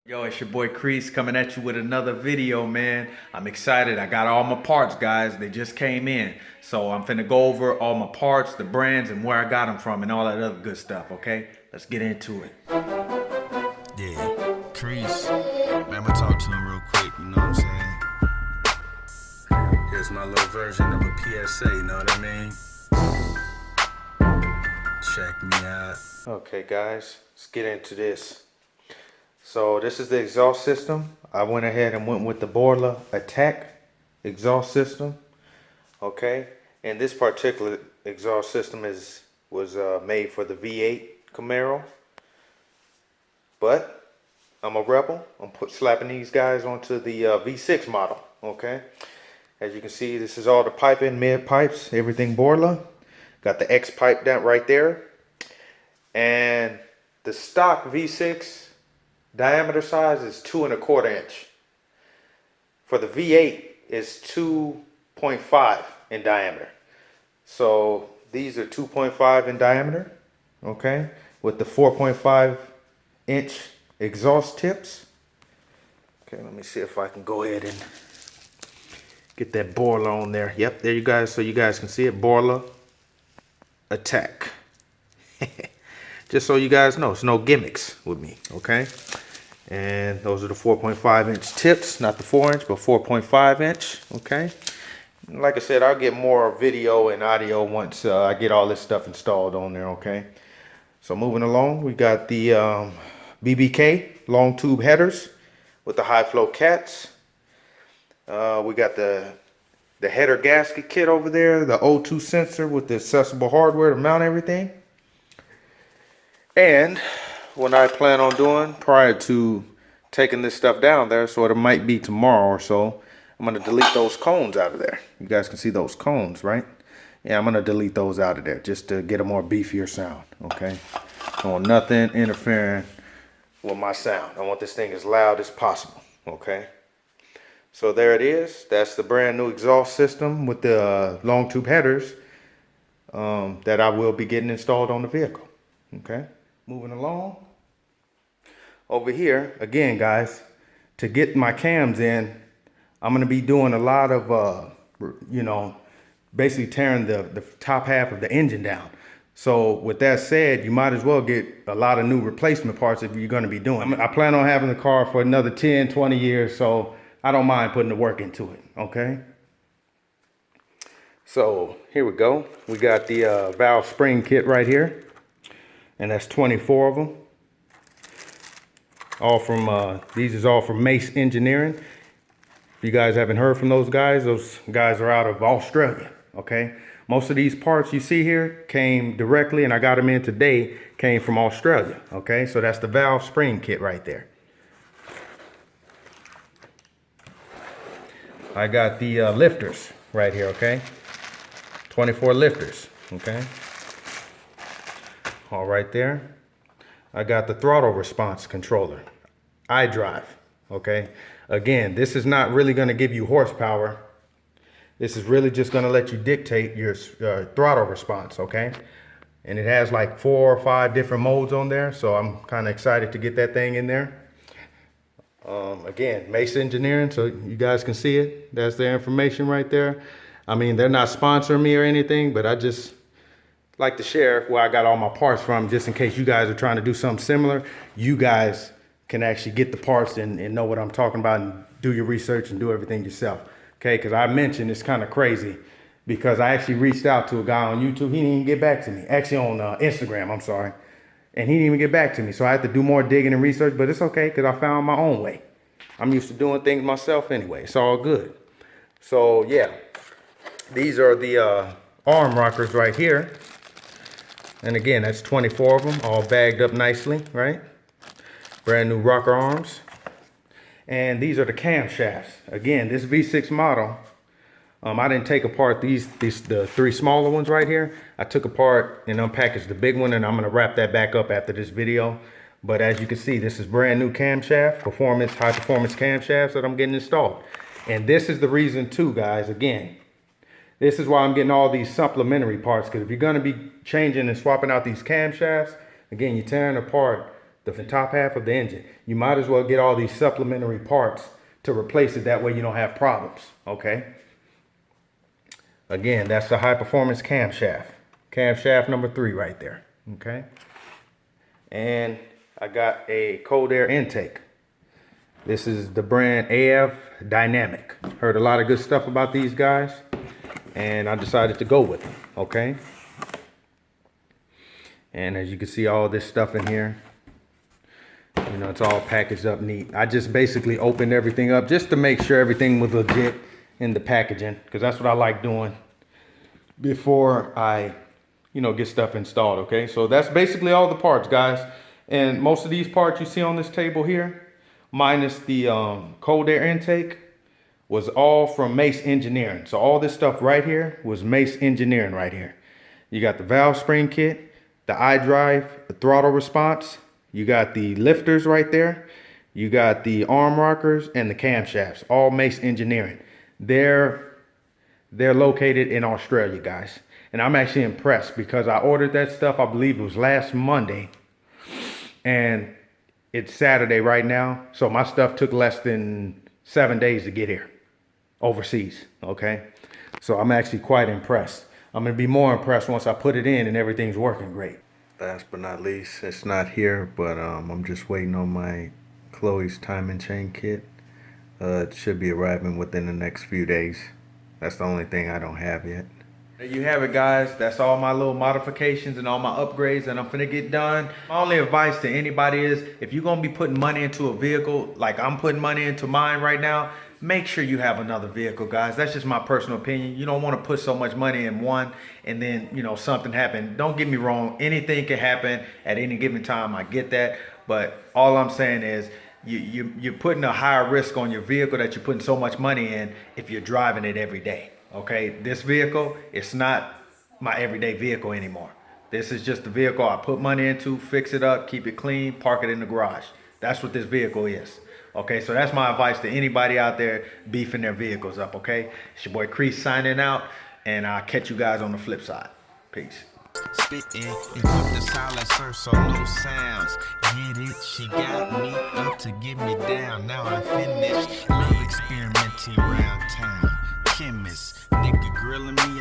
Yo, it's your boy Crease coming at you with another video, man. I'm excited. I got all my parts, guys. They just came in. So I'm finna go over all my parts, the brands, and where I got them from, and all that other good stuff, okay? Let's get into it. Yeah, Crease. Man, I'ma talk to him real quick, you know what I'm saying? Here's my little version of a PSA, you know what I mean? Check me out. Okay, guys, let's get into this. So this is the exhaust system. I went ahead and went with the Borla ATAK exhaust system. Okay, and this particular exhaust system was made for the V8 Camaro. But I'm a rebel. I'm slapping these guys onto the V6 model. Okay, as you can see, this is all the piping, mid pipes, everything Borla. Got the X pipe down right there, and the stock V6 diameter size is 2 1/4 inch. For the V8 is 2.5 in diameter. So these are 2.5 in diameter, okay, with the 4.5 inch exhaust tips. Okay, let me see if I can go ahead and get that Borla on there. Yep, there you guys, so you guys can see it, Borla ATAK. Just so you guys know, it's no gimmicks with me, okay? And those are the 4.5 inch tips, not the 4 inch, but 4.5 inch, okay? And like I said, I'll get more video and audio once I get all this stuff installed on there, okay? So moving along, we got the BBK long tube headers with the high flow cats. We got the header gasket kit over there, the O2 sensor with the accessible hardware to mount everything. And what I plan on doing prior to taking this stuff down there, so it might be tomorrow or so, I'm going to delete those cones out of there. You guys can see those cones, right? Yeah, I'm going to delete those out of there just to get a more beefier sound, okay? I want nothing interfering with my sound. I want this thing as loud as possible, okay? So there it is. That's the brand new exhaust system with the long tube headers that I will be getting installed on the vehicle, okay? Moving along. Over here, again, guys, to get my cams in, I'm going to be doing a lot of, you know, basically tearing the top half of the engine down. So with that said, you might as well get a lot of new replacement parts if you're going to be doing it. I plan on having the car for another 10, 20 years, so I don't mind putting the work into it, okay? So here we go. We got the valve spring kit right here, and that's 24 of them. All from, these is all from MACE Engineering. If you guys haven't heard from those guys are out of Australia, okay? Most of these parts you see here came directly, and I got them in today, came from Australia, okay? So that's the valve spring kit right there. I got the lifters right here, okay? 24 lifters, okay? All right there. I got the throttle response controller, iDrive, okay? Again, this is not really gonna give you horsepower. This is really just gonna let you dictate your throttle response, okay? And it has like 4 or 5 different modes on there, so I'm kind of excited to get that thing in there. Again, MACE Engineering, so you guys can see it. That's their information right there. I mean, they're not sponsoring me or anything, but I just like to share where I got all my parts from, just in case you guys are trying to do something similar. You guys can actually get the parts and know what I'm talking about and do your research and do everything yourself. Okay, because I mentioned it's kind of crazy because I actually reached out to a guy on YouTube. He didn't even get back to me. Actually on Instagram, I'm sorry. And he didn't even get back to me. So I had to do more digging and research, but it's okay because I found my own way. I'm used to doing things myself anyway. It's all good. So yeah, these are the arm rockers right here. And again, that's 24 of them, all bagged up nicely, right? Brand new rocker arms. And these are the camshafts. Again, this V6 model, I didn't take apart the 3 smaller ones right here. I took apart and unpackaged the big one, and I'm gonna wrap that back up after this video. But as you can see, this is brand new camshaft, high performance camshafts that I'm getting installed. And this is the reason too, guys, again, this is why I'm getting all these supplementary parts, because if you're gonna be changing and swapping out these camshafts, again, you're tearing apart the top half of the engine. You might as well get all these supplementary parts to replace it. That way you don't have problems, okay? Again, that's the high performance camshaft. Camshaft number 3 right there, okay? And I got a cold air intake. This is the brand AF Dynamic. Heard a lot of good stuff about these guys, and I decided to go with them, okay? And as you can see, all this stuff in here, you know, it's all packaged up neat. I just basically opened everything up just to make sure everything was legit in the packaging, because that's what I like doing before I, you know, get stuff installed, okay? So that's basically all the parts, guys. And most of these parts you see on this table here, minus the cold air intake, was all from MACE Engineering. So all this stuff right here was MACE Engineering right here. You got the valve spring kit, the iDRIVE, the throttle response, you got the lifters right there, you got the arm rockers and the camshafts, all MACE Engineering. They're located in Australia, guys. And I'm actually impressed because I ordered that stuff, I believe it was last Monday, and it's Saturday right now. So my stuff took less than 7 days to get here overseas, okay? So I'm actually quite impressed. I'm gonna be more impressed once I put it in and everything's working great. Last but not least, it's not here, but I'm just waiting on my Cloyes timing chain kit. It should be arriving within the next few days. That's the only thing I don't have yet. There you have it, guys. That's all my little modifications and all my upgrades that I'm finna get done. My only advice to anybody is, if you're gonna be putting money into a vehicle, like I'm putting money into mine right now, make sure you have another vehicle, guys. That's just my personal opinion. You don't want to put so much money in one and then, you know, something happen. Don't get me wrong. Anything can happen at any given time. I get that. But all I'm saying is you're putting a higher risk on your vehicle that you're putting so much money in if you're driving it every day. Okay, this vehicle, it's not my everyday vehicle anymore. This is just the vehicle I put money into, fix it up, keep it clean, park it in the garage. That's what this vehicle is. Okay, so that's my advice to anybody out there beefing their vehicles up, okay? It's your boy Crease signing out, and I'll catch you guys on the flip side. Peace. Spitting and keep the silencer so no sounds. Get it? She got me up to get me down. Now I'm finished. Love experimenting around town. Chemist, nigga grilling me.